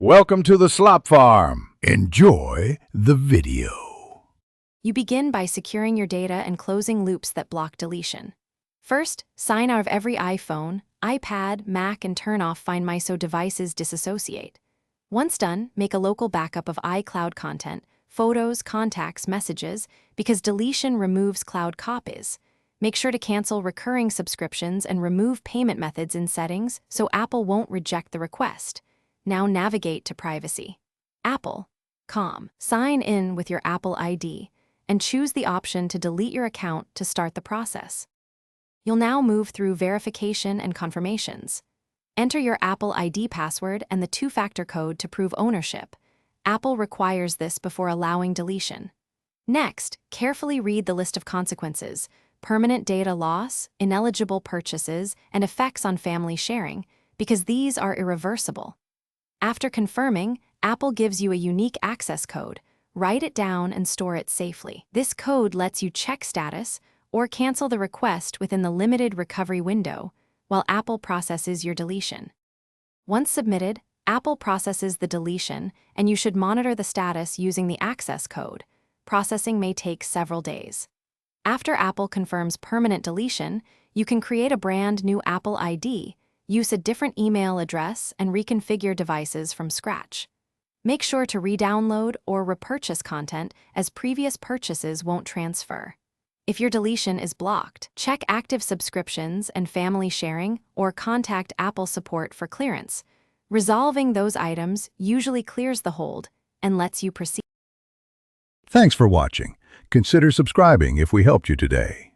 Welcome to the Slop Farm. Enjoy the video. You begin by securing your data and closing loops that block deletion. First, sign out of every iPhone, iPad, Mac, and turn off Find My so devices disassociate. Once done, make a local backup of iCloud content, photos, contacts, messages, because deletion removes cloud copies. Make sure to cancel recurring subscriptions and remove payment methods in settings so Apple won't reject the request. Now navigate to Privacy. Apple.com. Sign in with your Apple ID and choose the option to delete your account to start the process. You'll now move through verification and confirmations. Enter your Apple ID password and the two-factor code to prove ownership. Apple requires this before allowing deletion. Next, carefully read the list of consequences: permanent data loss, ineligible purchases, and effects on family sharing, because these are irreversible. After confirming, Apple gives you a unique access code. Write it down and store it safely. This code lets you check status or cancel the request within the limited recovery window while Apple processes your deletion. Once submitted, Apple processes the deletion, and you should monitor the status using the access code. Processing may take several days. After Apple confirms permanent deletion, you can create a brand new Apple ID, use a different email address, and reconfigure devices from scratch. Make sure to re-download or repurchase content, as previous purchases won't transfer. If your deletion is blocked, check active subscriptions and family sharing or contact Apple support for clearance. Resolving those items usually clears the hold and lets you proceed. Thanks for watching. Consider subscribing if we helped you today.